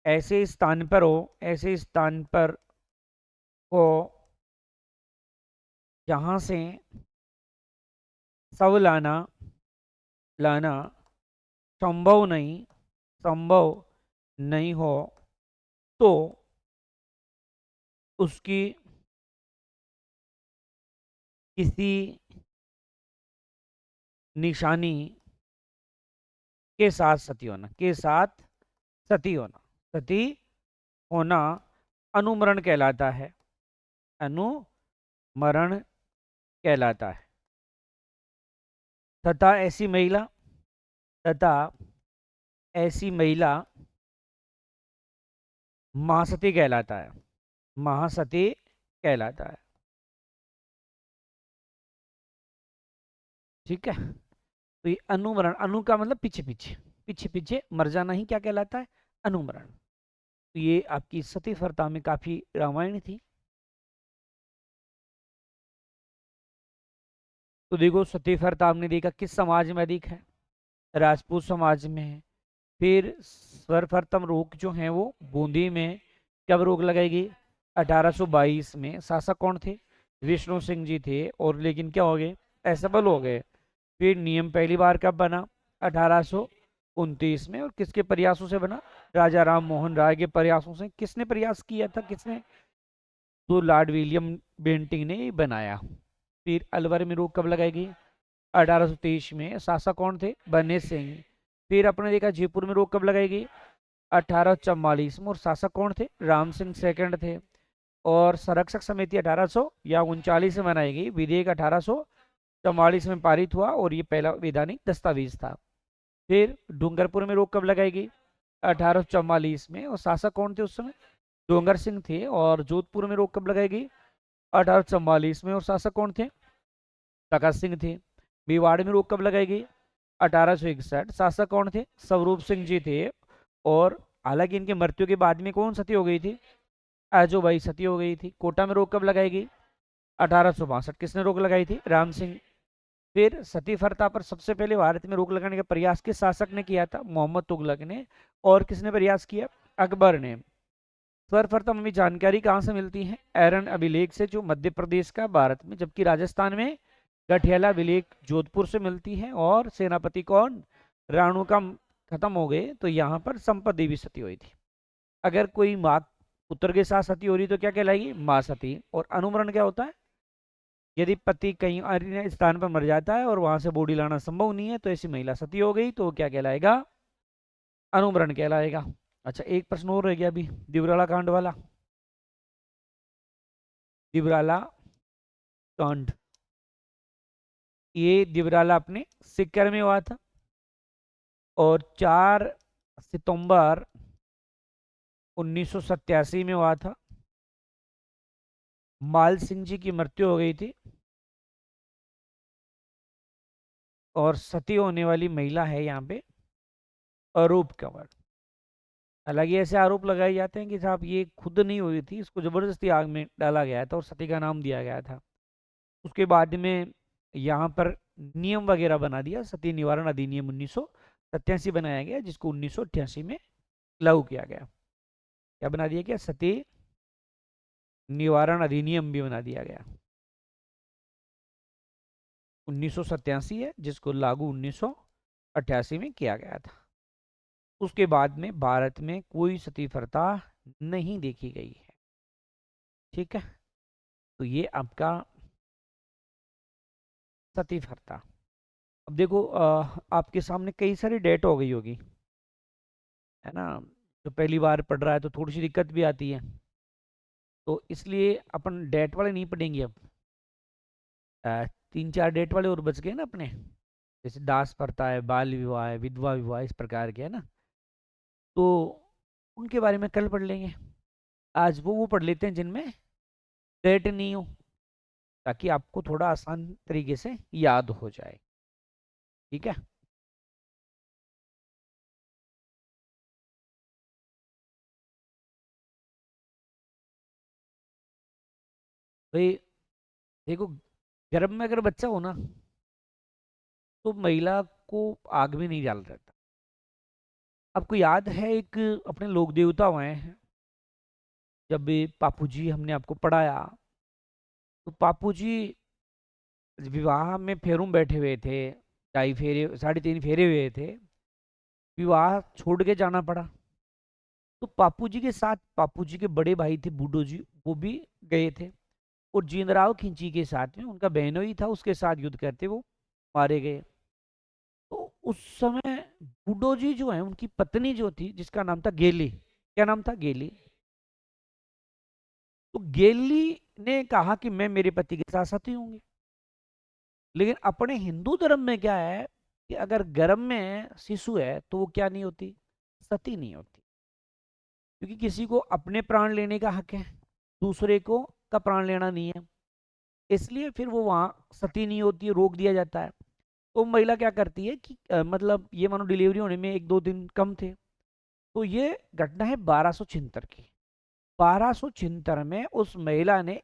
ऐसे स्थान पर हो, ऐसे स्थान पर हो जहां से शव लाना लाना संभव नहीं हो, तो उसकी किसी निशानी के साथ सती होना, के साथ सती होना, सती होना अनुमरण कहलाता है, अनुमरण कहलाता है। तथा ऐसी महिला महासती कहलाता है, महासती कहलाता है। ठीक है, तो ये अनुमरण, अनु का मतलब पीछे पीछे, पीछे पीछे मर जाना ही क्या कहलाता है, अनुमरण। तो ये आपकी सती प्रथा में काफी रामायण थी। तो देखो सती प्रथा आपने देखा किस समाज में अधिक है, राजपूत समाज में है। फिर सर्वप्रथम रोक जो है वो बूंदी में, कब रोक लगाएगी, 1822 में। शासक कौन थे, विष्णु सिंह जी थे, और लेकिन क्या हो गए, असफल हो गए। फिर नियम पहली बार कब बना, 1829 में, और किसके प्रयासों से बना, राजा राम मोहन राय के प्रयासों से। किसने प्रयास किया था, किसने, तो लॉर्ड विलियम बेंटिंग ने बनाया। फिर अलवर में रोक कब लगाई, 1823 में। शासक कौन थे, बने सिंह। फिर अपने देखा जयपुर में रोक कब लगाई गई, 1844 में, और शासक कौन थे, राम सिंह सेकंड थे। और संरक्षक समिति 1800 या 39 में बनाई गई। विधेयक 1844 में पारित हुआ और ये पहला वैधानिक दस्तावेज था। फिर डूंगरपुर में रोक कब लगाई गई? 1844 में। और शासक कौन थे उस समय? डोंगर सिंह थे। और जोधपुर में रोक कब लगाई गई? 1844 में। और शासक कौन थे? तखत सिंह थे। मेवाड़ में रोक कब लगाई गई? 1861। शासक कौन थे? स्वरूप सिंह जी थे। और हालांकि इनके मृत्यु के बाद में कौन सती हो गई थी? आजोबाई सती हो गई थी। कोटा में रोक कब लगाई गई? 1862। किसने रोक लगाई थी? राम सिंह। फिर सती प्रथा पर सबसे पहले भारत में रोक लगाने का प्रयास किस शासक ने किया था? मोहम्मद तुगलक ने। और किसने प्रयास किया? अकबर ने। सर्वप्रथम हमें जानकारी कहाँ से मिलती है? एरन अभिलेख से, जो मध्य प्रदेश का भारत में, जबकि राजस्थान में गठियाला अभिलेख जोधपुर से मिलती है। और सेनापति कौन? राणू का खत्म हो गए तो यहाँ पर संपत देवी सती हुई थी। अगर कोई माँ पुत्र के साथ सती हो रही तो क्या कहलाएगी? माँ सती। और अनुमरण क्या होता है? यदि पति कहीं अन्य स्थान पर मर जाता है और वहां से बॉडी लाना संभव नहीं है तो ऐसी महिला सती हो गई तो क्या कहलाएगा? अनुमरण कहलाएगा। अच्छा, एक प्रश्न और रह गया अभी, दिवराला कांड वाला। दिवराला कांड, ये दिवराला अपने सिक्कर में हुआ था और 4 सितंबर 1987 में हुआ था। माल सिंह जी की मृत्यु हो गई थी और सती होने वाली महिला है यहाँ पे अरूप कंवर। हालांकि ऐसे आरोप लगाए जाते हैं कि साहब ये खुद नहीं हुई थी, इसको जबरदस्ती आग में डाला गया था और सती का नाम दिया गया था। उसके बाद में यहाँ पर नियम वगैरह बना दिया, सती निवारण अधिनियम 1987 बनाया गया, जिसको 1988 में लागू किया गया। क्या बना दिया गया? सती निवारण अधिनियम भी बना दिया गया। 1987 है, जिसको लागू 1988 में किया गया था। उसके बाद में भारत में कोई सती प्रथा नहीं देखी गई है। ठीक है, तो ये आपका सती प्रथा। अब देखो, आपके सामने कई सारी डेट हो गई होगी, है ना? तो पहली बार पढ़ रहा है तो थोड़ी सी दिक्कत भी आती है, तो इसलिए अपन डेट वाले नहीं पढ़ेंगे अब। 3-4 डेट वाले और बच गए ना अपने, जैसे दास प्रथा है, बाल विवाह है, विधवा विवाह, इस प्रकार के, है ना? तो उनके बारे में कल पढ़ लेंगे। आज वो पढ़ लेते हैं जिनमें डेट नहीं हो, ताकि आपको थोड़ा आसान तरीके से याद हो जाए। ठीक है? भाई देखो, गर्भ में अगर बच्चा हो ना तो महिला को आग में नहीं डाला जाता। आपको याद है, एक अपने लोक देवता हुए हैं, जब भी पापू जी हमने आपको पढ़ाया, तो पापू जी विवाह में फेरों बैठे हुए थे, 2.5 फेरे 3.5 फेरे हुए थे, विवाह छोड़ के जाना पड़ा। तो पापू जी के साथ पापू जी के बड़े भाई थे बूढ़ो जी, वो भी गए थे। और जींदराव खिंची के साथ में उनका बहनोई था, उसके साथ युद्ध करते वो मारे गए। तो उस समय बूढ़ो जी जो है, उनकी पत्नी जो थी, जिसका नाम था गेली, क्या नाम था? गेली। तो गेली ने कहा कि मैं मेरे पति के साथ सती होंगी। लेकिन अपने हिंदू धर्म में क्या है कि अगर गर्भ में शिशु है तो वो क्या नहीं होती? सती नहीं होती, क्योंकि किसी को अपने प्राण लेने का हक है, दूसरे को का प्राण लेना नहीं है। इसलिए फिर वो वहां सती नहीं होती, रोक दिया जाता है। तो महिला क्या करती है कि मतलब ये मानो डिलीवरी होने में 1-2 दिन कम थे। तो ये घटना है 1276 की। 1276 में उस महिला ने,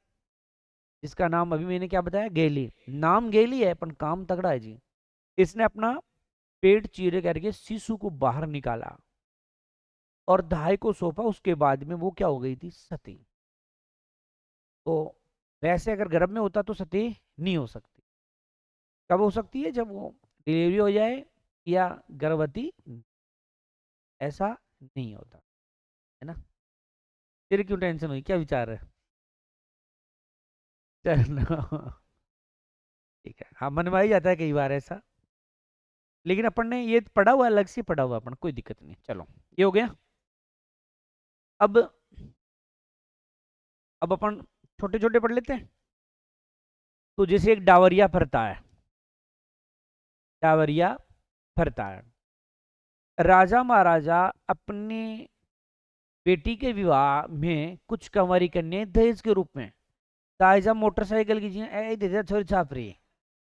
जिसका नाम अभी मैंने क्या बताया? गेली। नाम गेली है पर काम तगड़ा है जी। इसने अपना पेट चीरे करके शिशु को बाहर निकाला और धाय को सौंपा। उसके बाद में वो क्या हो गई थी? सती। तो वैसे अगर गर्भ में होता तो सती नहीं हो सकती। कब हो सकती है? जब वो डिलीवरी हो जाए या गर्भवती, ऐसा नहीं होता, है ना? तेरे क्यों टेंशन हुई? क्या विचार है? चलो ठीक है, हाँ, मन में आ ही जाता है कई बार ऐसा। लेकिन अपन ने ये पढ़ा हुआ, अलग से पढ़ा हुआ अपन, कोई दिक्कत नहीं। चलो, ये हो गया। अब अब अपन छोटे छोटे पढ़ लेते हैं। तो जैसे एक डावरिया फरता है, डावरिया फरता है। राजा महाराजा अपने बेटी के विवाह में कुछ कंवारी कन्या दहेज के रूप में ताजा मोटरसाइकिल की चीज दे दे, छोरी छाप रही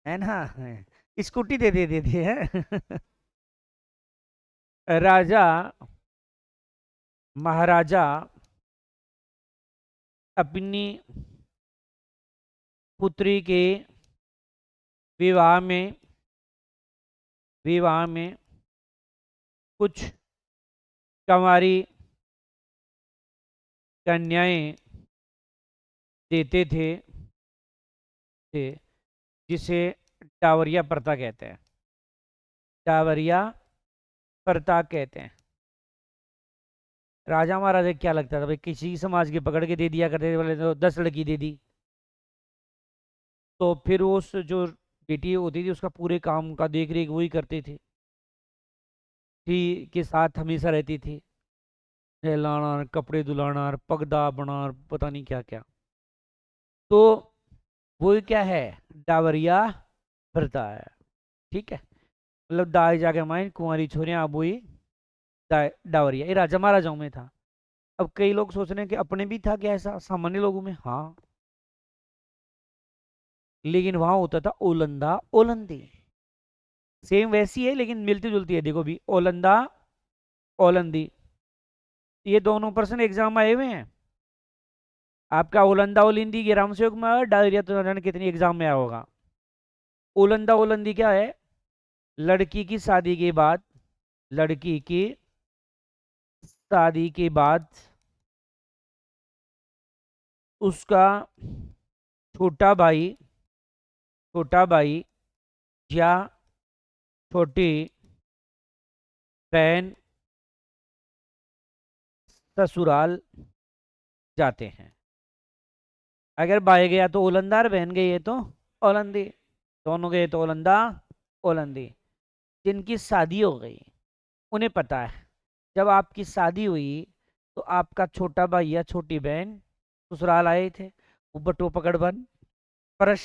है ना, स्कूटी दे दे देती है। राजा महाराजा अपनी पुत्री के विवाह में कुछ कंवारी कन्याएं देते थे जिसे डावरिया प्रथा कहते हैं, डावरिया प्रथा कहते हैं। राजा महाराजा क्या लगता था भाई, किसी समाज के पकड़ के दे दिया करते थे, बोले तो 10 लड़की दे दी, तो फिर उस जो बेटी होती थी उसका पूरे काम का देख रेख वही करते थे, के साथ हमेशा रहती थी, नहलाना, कपड़े धुलाना, पगदा बना, पता नहीं क्या क्या। तो वो क्या है, डावरिया प्रथा है। ठीक है, मतलब दाई जाके माइन कुंवारी छोरियां, अब वही डावरिया, ये राजा महाराजाओं में था। अब कई लोग सोच रहे हैं कि अपने भी था क्या ऐसा सामान्य लोगों में, हाँ, लेकिन वहां होता था ओलंदा ओलंदी, सेम वैसी है लेकिन मिलती जुलती है। देखो भी, ओलंदा ओलंदी, ये दोनों पर्सन एग्जाम आए हुए हैं। आपका ओलंदा ओलिंदी ग्राम सेवक में आया, डायरिया तो न जाने कितनी एग्जाम में आया होगा। ओलंदा ओलंदी क्या है, लड़की की शादी के बाद, लड़की की शादी के बाद उसका छोटा भाई, छोटा भाई या छोटी बहन ससुराल जाते हैं। अगर भाई गया तो ओलंदार, बहन गई है तो ओलंदी, दोनों गए तो ओलंदा ओलंदी। जिनकी शादी हो गई उन्हें पता है, जब आपकी शादी हुई तो आपका छोटा भाई या छोटी बहन ससुराल आए थे, वो बटो पकड़ बन परश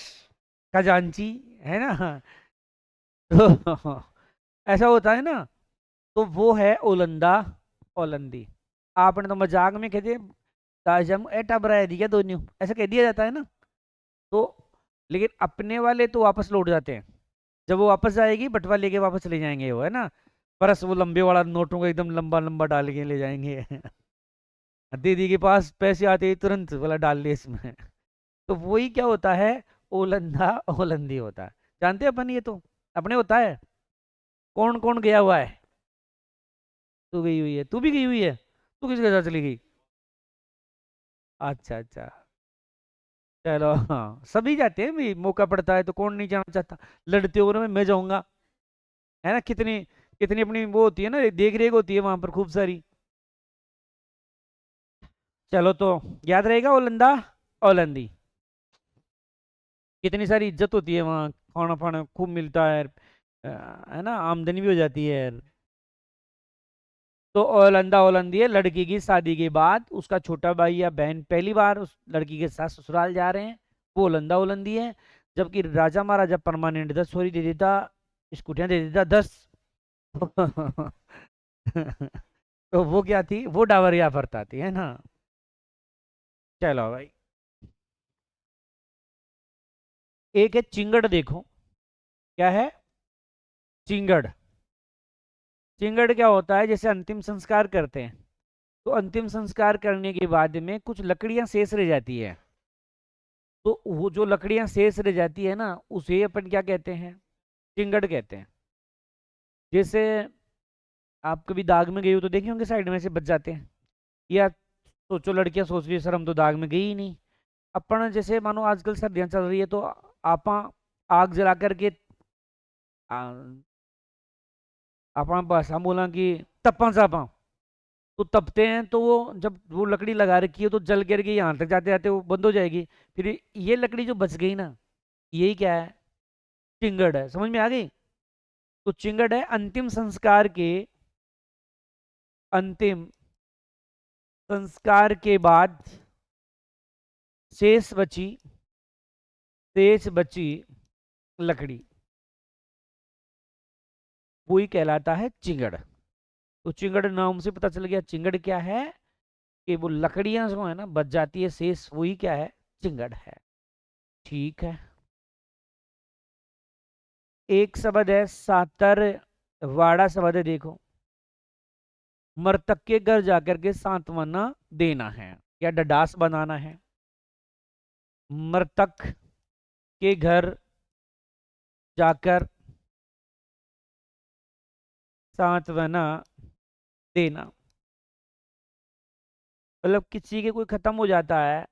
खजांची, है ना। तो ऐसा होता है ना, तो वो है ओलंदा ओलंदी। आपने तो मजाक में कहते ताजम एटा बराया दिया दोनों, ऐसा कह दिया जाता है ना। तो लेकिन अपने वाले तो वापस लौट जाते हैं, जब वो वापस जाएगी बटवा लेके वापस चले जाएंगे, वो है ना, परस वो लंबे वाला नोटों को एकदम लंबा लंबा डाल के ले जाएंगे। दीदी के पास पैसे आते ही तुरंत वाला डाल ले इसमें। तो वही क्या होता है, ओलंदा ओलंदी होता है। जानते हैं अपन, ये तो अपने होता है। कौन कौन गया हुआ है, तू गई हुई है, तू भी गई हुई है, तू किसके साथ चली गई? अच्छा अच्छा, चलो हाँ, सभी जाते हैं भाई, मौका पड़ता है तो कौन नहीं जाना चाहता। लड़ते हो ना, मैं जाऊंगा, है ना, कितनी कितनी अपनी वो होती है ना, देख रेख होती है वहां पर खूब सारी। चलो तो याद रहेगा, ओलंदा ओलंदी, कितनी सारी इज्जत होती है वहाँ, खाना फाना खूब मिलता है, है ना, आमदनी भी हो जाती है। तो ओलंदा ओलंदी है, लड़की की शादी के बाद उसका छोटा भाई या बहन पहली बार उस लड़की के साथ ससुराल जा रहे हैं, वो ओलंदा ओलंदी है। जबकि राजा महाराजा परमानेंट 10 छोरी दे देता, स्कूटियां दे देता 10। तो वो क्या थी, वो डावरिया फरता थी, है ना। चलो भाई, एक है चिंगड़, देखो क्या है, चिंगड़। चिंगड़ क्या होता है, जैसे अंतिम संस्कार करते हैं, तो अंतिम संस्कार करने के बाद में कुछ लकड़ियां शेष रह जाती है, तो वो जो लकड़ियां शेष रह जाती है ना, उसे अपन क्या कहते हैं, चिंगड़ कहते हैं। जैसे आप कभी दाग में गए हो तो देखे होंगे साइड में से बच जाते हैं, या सोचो लड़कियां सोच रही है सर हम तो दाग में गई ही नहीं। अपन जैसे मानो आजकल सर्दियां चल रही है तो आपा आग जला करके, आपा बस हम बोला कि तप्पा सापा, तो तपते हैं, तो वो जब वो लकड़ी लगा रखी है तो जल गिर के यहाँ तक जाते जाते वो बंद हो जाएगी। फिर ये लकड़ी जो बच गई ना, यही क्या है, चिंगड़ है। समझ में आ गई? तो चिंगड़ है अंतिम संस्कार के, अंतिम संस्कार के बाद शेष बची लकड़ी, वही कहलाता है चिंगड़। तो चिंगड़ नाम से पता चल गया चिंगड़ क्या है, कि वो लकड़ियां जो है ना बच जाती है, शेष वही क्या है, चिंगड़ है। ठीक है। एक शब्द है सातर वाड़ा शब्द है, देखो, मृतक के घर जाकर के सांत्वना देना है या डडास बनाना है। मृतक के घर जाकर सांत्वना देना, मतलब किसी के कोई खत्म हो जाता है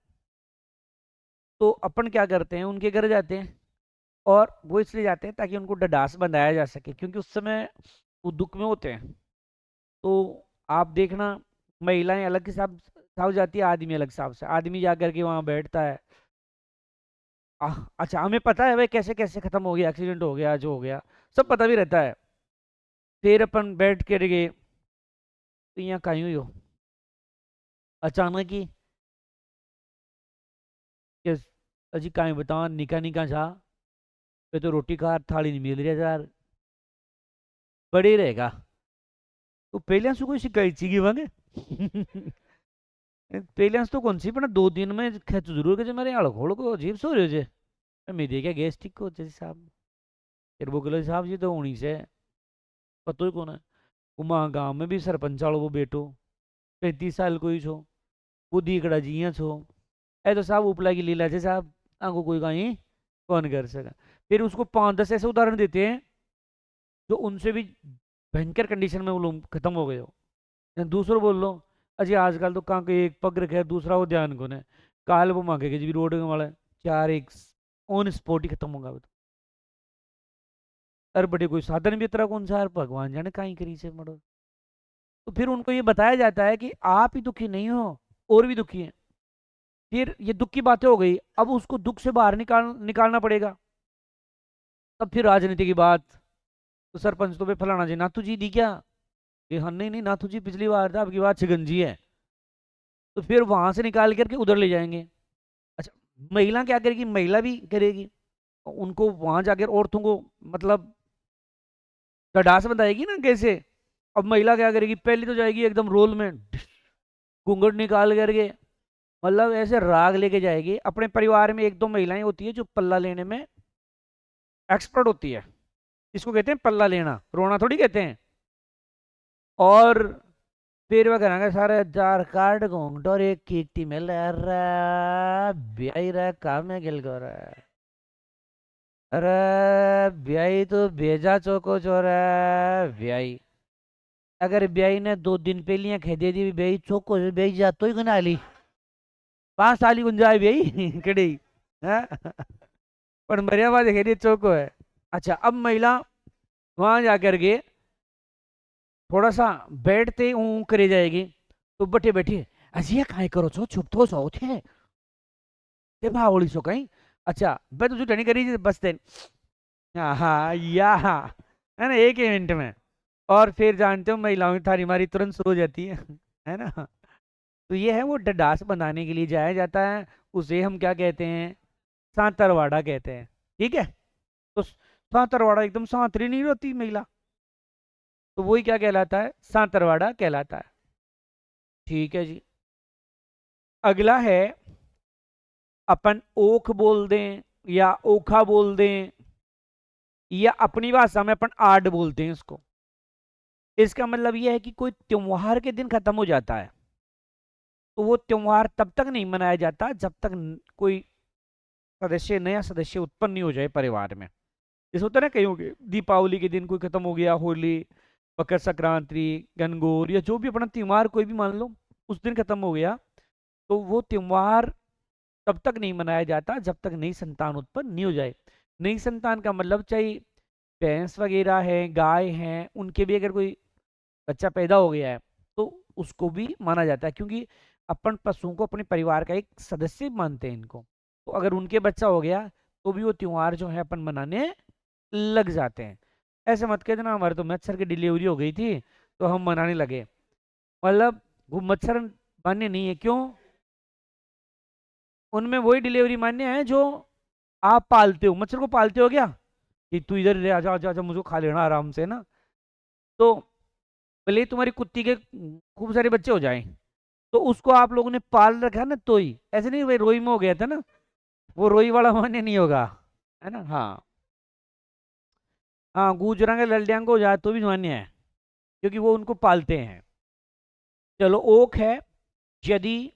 तो अपन क्या करते हैं, उनके घर जाते हैं, और वो इसलिए जाते हैं ताकि उनको डडास बंधाया जा सके, क्योंकि उस समय वो दुख में होते हैं। तो आप देखना, महिलाएं अलग हिसाब साफ जाती है, आदमी अलग हिसाब से, आदमी जाकर के वहां बैठता है। अच्छा, हमें पता है भाई कैसे कैसे खत्म हो गया, एक्सीडेंट हो गया, जो हो गया सब पता भी रहता है। फिर अपन बैठ के गए तो यहाँ कहीं हुई हो अचानक ही कि अजी कहीं बता निका निका छा पे तो रोटी खा थाली नहीं मिल रही यार, बड़े रहेगा। तो पहले से कोई शिकायत सी वांगे पहले तो कौन सी पर 2 दिन में खेच जरूर के मेरे आड़ खोल को अजीब सो रहे जे मैं देखा गैस्ट्रिक को जैसे साहब, फिर वो बोले साहब जी तो होनी से पतो ही कौन है, उमा गांव में भी सरपंच वालों वो बेटो 35 साल कोई छो, वो दीकड़ा जिया छो, ए तो साहब उपला की लीला से साहब, आंखों कोई कहीं कौन कर सका। फिर उसको 5-10 ऐसे उदाहरण देते हैं जो उनसे भी भयंकर कंडीशन में वो लोग खत्म हो गए हो। या दूसरों बोल लो, अजी आजकल तो कहाँ के एक पग रखे है, दूसरा वो ध्यान को है, काल वो मांगे कि जी रोड वाला चार एक ऑन स्पॉट ही खत्म होगा वो तो। अरे बड़े कोई साधन भी तरह कौन सा है, भगवान जाने कहीं करी से मरो। तो फिर उनको ये बताया जाता है कि आप ही दुखी नहीं हो, और भी दुखी हैं। फिर ये दुख की बातें हो गई, अब उसको दुख से बाहर निकालना पड़ेगा। तब फिर राजनीति की बात, तो सरपंच तो भाई फलाना जी नाथू जी दी क्या, कि हाँ नहीं नहीं नाथू जी पिछली बार था, आपकी बात शिकंजी है, तो फिर वहां से निकाल करके उधर ले जाएंगे। अच्छा, महिला क्या करेगी, महिला भी करेगी, उनको वहां जाकर औरतों को मतलब डडास बताएगी ना कैसे। अब महिला क्या करेगी, पहले तो जाएगी एकदम रोल में, घूंघट निकाल करके, मतलब ऐसे राग लेके जाएगी। अपने परिवार में एक दो महिलाएं होती है जो पल्ला लेने में एक्सपर्ट होती है, इसको कहते हैं पल्ला लेना, रोना थोड़ी कहते हैं। और फिर वह करेंगे सारे 4 कार्ड घूंघट और एक कीर्ति मिल रहा ब्याई रहा काम में गिल go रहा है। अरे ब्याई तो भेजा चौको चोर है ब्याई, अगर ब्याई ने 2 दिन पहलियां कह दे दी ब्याई चौको ब्याई जा तो ही गुना ली 5 साल ही गुंजाए ब्याई कड़ी, हाँ? पर मरिया बात कह दी चौको है। अच्छा, अब महिला वहां जाकर के थोड़ा सा बैठते ऊँ करे जाएगी, तो बैठे बैठे अजिया काय करो छो, चुप तो सो थे ते भावड़ी सो कहीं। अच्छा मैं तो झूठा नहीं करी बस देन, हाँ हाँ या है ना, एक ही मिनट में। और फिर जानते हो महिलाओं की थारी मारी तुरंत शुरू हो जाती है ना। तो ये है वो डडास बनाने के लिए जाया जाता है, उसे हम क्या कहते हैं, सांतरवाड़ा कहते हैं। ठीक है। तो सांतरवाड़ा एकदम सांतरी नहीं होती महिला, तो वही क्या कहलाता है, सांतरवाड़ा कहलाता है। ठीक है जी। अगला है, अपन ओख बोल दें या ओखा बोल दें, या अपनी भाषा में अपन आड बोलते हैं इसको। इसका मतलब यह है कि कोई त्योहार के दिन खत्म हो जाता है, तो वो त्योहार तब तक नहीं मनाया जाता जब तक कोई सदस्य, नया सदस्य उत्पन्न नहीं हो जाए परिवार में। जैसे होता है ना, कहीं हो गए दीपावली के दिन कोई खत्म हो गया, होली, मकर संक्रांति, गणगौर, या जो भी अपना त्योहार कोई भी मान लो उस दिन खत्म हो गया, तो वो त्योहार तब तक नहीं मनाया जाता जब तक नई संतान उत्पन्न नहीं हो जाए। नई संतान का मतलब चाहे भैंस वगैरह है, गाय है, उनके भी अगर कोई बच्चा पैदा हो गया है तो उसको भी माना जाता है, क्योंकि अपन पशुओं को अपने परिवार का एक सदस्य मानते हैं इनको। तो अगर उनके बच्चा हो गया तो भी वो त्योहार जो है अपन मनाने लग जाते हैं। ऐसे मत कहते ना हमारे तो मच्छर की डिलीवरी हो गई थी तो हम मनाने लगे, मतलब वो मच्छर मान्य नहीं है। क्यों? उनमें वही डिलीवरी मान्य है जो आप पालते हो। मच्छर को पालते हो क्या कि तू इधर ले आजा आजा आजा मुझको खा लेना आराम से ना। तो भले ही तुम्हारी कुत्ती के खूब सारे बच्चे हो जाएं, तो उसको आप लोगों ने पाल रखा है ना, तो ही ऐसे नहीं भाई रोई में हो गया था ना, वो रोई वाला मान्य नहीं होगा, है ना। हाँ हाँ, गूजरा के लल्ड्यांग हो जाए तो भी मान्य है, क्योंकि वो उनको पालते हैं। चलो ओक है, यदि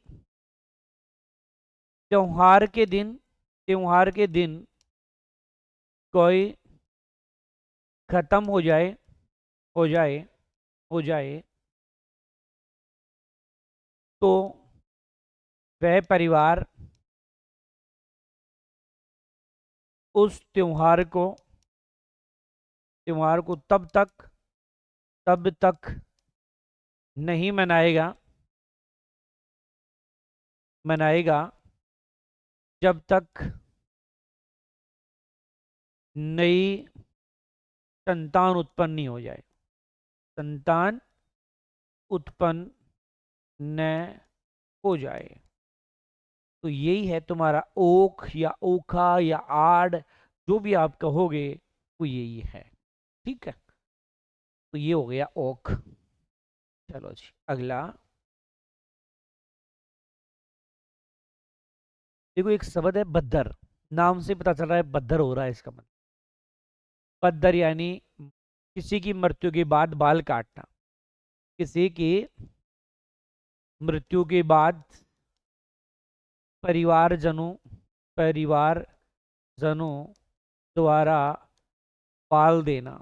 त्योहार के दिन कोई खत्म हो जाए हो जाए तो वह परिवार उस त्योहार को तब तक नहीं मनाएगा जब तक नई संतान उत्पन्न नहीं हो जाए, संतान उत्पन्न न हो जाए। तो यही है तुम्हारा ओख या ओखा या आड़, जो भी आप कहोगे वो यही है। ठीक है, तो ये हो गया ओख। चलो जी अगला देखो, एक शब्द है बद्दर। नाम से पता चल रहा है बद्दर हो रहा है इसका मतलब। बद्दर यानी किसी की मृत्यु के बाद बाल काटना, किसी की मृत्यु के बाद परिवारजनों परिवारजनों द्वारा बाल देना।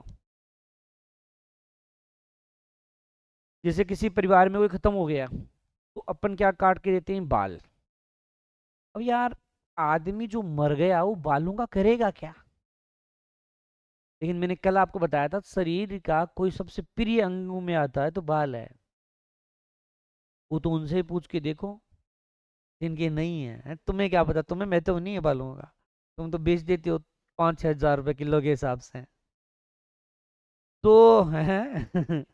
जैसे किसी परिवार में कोई खत्म हो गया तो अपन क्या काट के देते हैं, बाल। अब यार आदमी जो मर गया वो बालों का करेगा क्या। लेकिन मैंने कल आपको बताया था शरीर का कोई सबसे प्रिय अंगों में आता है तो बाल है। वो तो उनसे ही पूछ के देखो जिनके नहीं है। तुम्हें क्या पता, तुम्हें मैं तो नहीं है बालों का, तुम तो बेच देते हो 5-6 हज़ार रुपए किलो के हिसाब से। तो है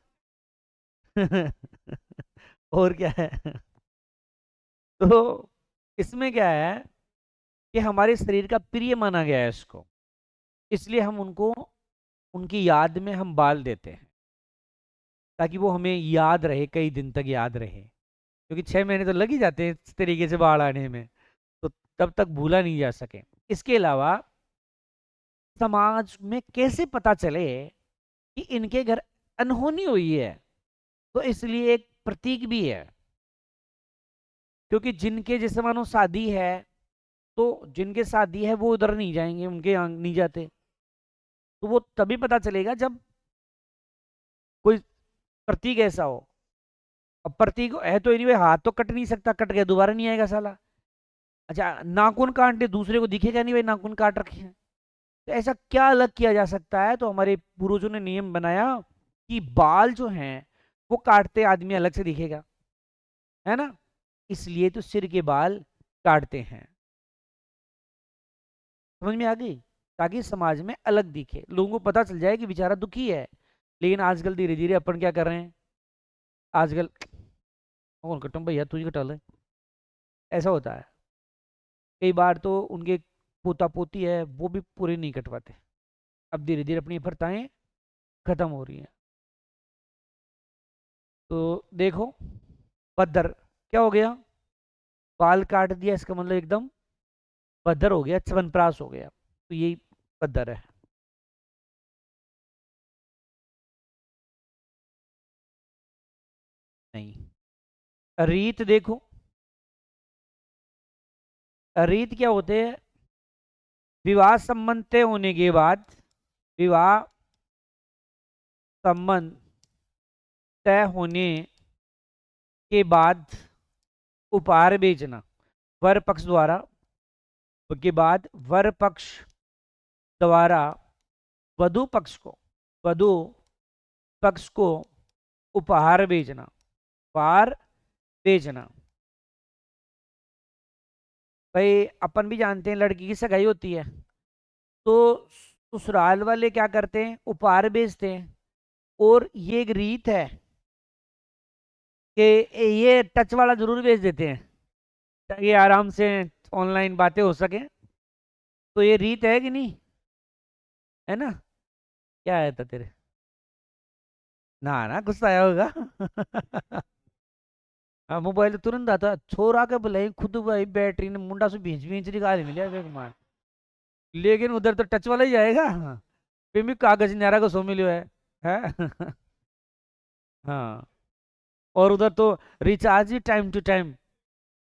और क्या है। तो इसमें क्या है कि हमारे शरीर का प्रिय माना गया है इसको, इसलिए हम उनको उनकी याद में हम बाल देते हैं, ताकि वो हमें याद रहे, कई दिन तक याद रहे। क्योंकि 6 महीने तो लग ही जाते हैं इस तरीके से बाढ़ आने में, तो तब तक भूला नहीं जा सके। इसके अलावा समाज में कैसे पता चले कि इनके घर अनहोनी हुई है, तो इसलिए एक प्रतीक भी है। क्योंकि जिनके जैसे मानो शादी है, तो जिनके शादी है वो उधर नहीं जाएंगे, उनके यहाँ नहीं जाते। तो वो तभी पता चलेगा जब कोई प्रतीक ऐसा हो। अब प्रतीक है तो एनीवे, हाथ तो कट नहीं सकता, कट गया दोबारा नहीं आएगा साला। अच्छा नाखून काटने दूसरे को दिखेगा नहीं भाई नाखून काट रखे हैं, तो ऐसा क्या अलग किया जा सकता है। तो हमारे पूर्वजों ने नियम बनाया कि बाल जो हैं वो काटते आदमी अलग से दिखेगा, है ना। इसलिए तो सिर के बाल काटते हैं। समझ में आ गई, ताकि समाज में अलग दिखे, लोगों को पता चल जाए कि बेचारा दुखी है। लेकिन आजकल धीरे धीरे अपन क्या कर रहे हैं, आजकल कौन कटूं भैया तुझे कटा ले, ऐसा होता है। कई बार तो उनके पोता पोती है वो भी पूरे नहीं कटवाते। अब धीरे धीरे अपनी प्रथाएं खत्म हो रही हैं। तो देखो बद्दर क्या हो गया, बाल काट दिया, इसका मतलब एकदम बद्दर हो गया, च्यवनप्राश हो गया, तो यही बद्दर है। नहीं, रीत देखो, रीत क्या होते हैं, विवाह संबंध तय होने के बाद, विवाह संबंध तय होने के बाद उपहार बेचना, वर पक्ष द्वारा के बाद वर पक्ष द्वारा वधु पक्ष को वधु पक्ष को उपहार बेचना, उपहार बेचना। भाई अपन भी जानते हैं लड़की की सगाई होती है, तो ससुराल वाले क्या करते हैं, उपहार बेचते हैं। और ये एक रीत है कि ये टच वाला जरूर बेच देते हैं ताकि आराम से ऑनलाइन बातें हो सके। तो ये रीत है कि नहीं, है ना? क्या आया था तेरे? ना ना गुस्सा आया होगा। हाँ मोबाइल तो तुरंत आता छोरा के भले खुद भाई बैटरी ने मुंडा से भींच भींच निकाल मिले बेगमान, लेकिन उधर तो टच वाला ही जाएगा। फिर भी कागज नारा को सो मिलो है? हाँ, और उधर तो रिचार्ज ही टाइम टू टाइम।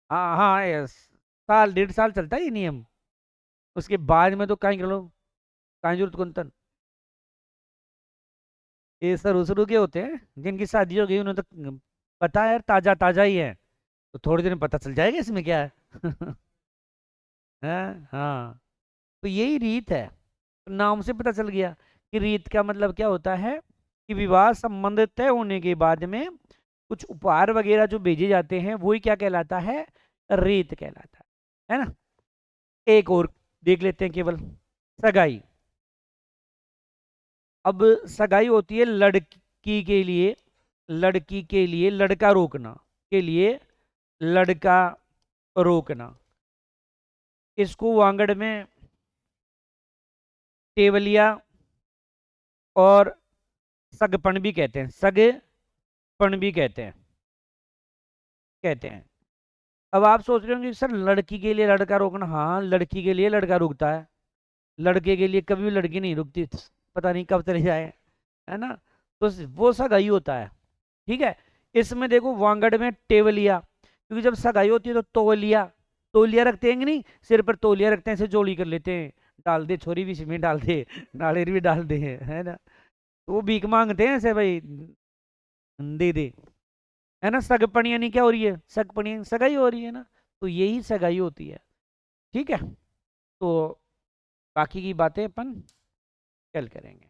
हाँ हाँ यस, साल 1.5 साल चलता है ये नियम। उसके बाद में तो कहीं कर लो, कहीं जरूरत कौन तन। ये सर शुरू के होते हैं जिनकी शादी हो गई, उन्हें तो पता है यार ताजा ताजा ही है, तो थोड़ी देर में पता चल जाएगा इसमें क्या है। हैं? हाँ, तो यही रीत है। नाम से पता चल गया कि रीत का मतलब क्या होता है कि विवाह संबंध तय होने के बाद में कुछ उपहार वगैरह जो भेजे जाते हैं वही क्या कहलाता है, रीत कहलाता है ना? एक और देख लेते हैं केवल, सगाई। अब सगाई होती है लड़की के लिए, लड़की के लिए लड़का रोकना, के लिए लड़का रोकना। इसको वांगड़ में टेवलिया और सगपन भी कहते हैं, सगपन भी कहते हैं। अब आप सोच रहे होंगे सर लड़की के लिए लड़का रोकना, हाँ लड़की के लिए लड़का रुकता है, लड़के के लिए कभी भी लड़की नहीं रुकती, पता नहीं कब चले जाए, है ना? तो वो सगाई होता है। ठीक है, इसमें देखो वांगड़ में टेवलिया, क्योंकि जब सगाई होती है तो तौलिया, तौलिया रखते हैं कि नहीं, सिर पर तौलिया रखते हैं, ऐसे जोड़ी कर लेते हैं, डाल दे छोरी भी इसमें डाल दे, नालेर भी डाल दे, है ना? तो वो भीख मांगते हैं ऐसे भाई, दे दे, है ना? सगपन यानी क्या हो रही है, सगपन सगाई हो रही है ना, तो यही सगाई होती है। ठीक है, तो बाकी की बातें अपन कल करेंगे।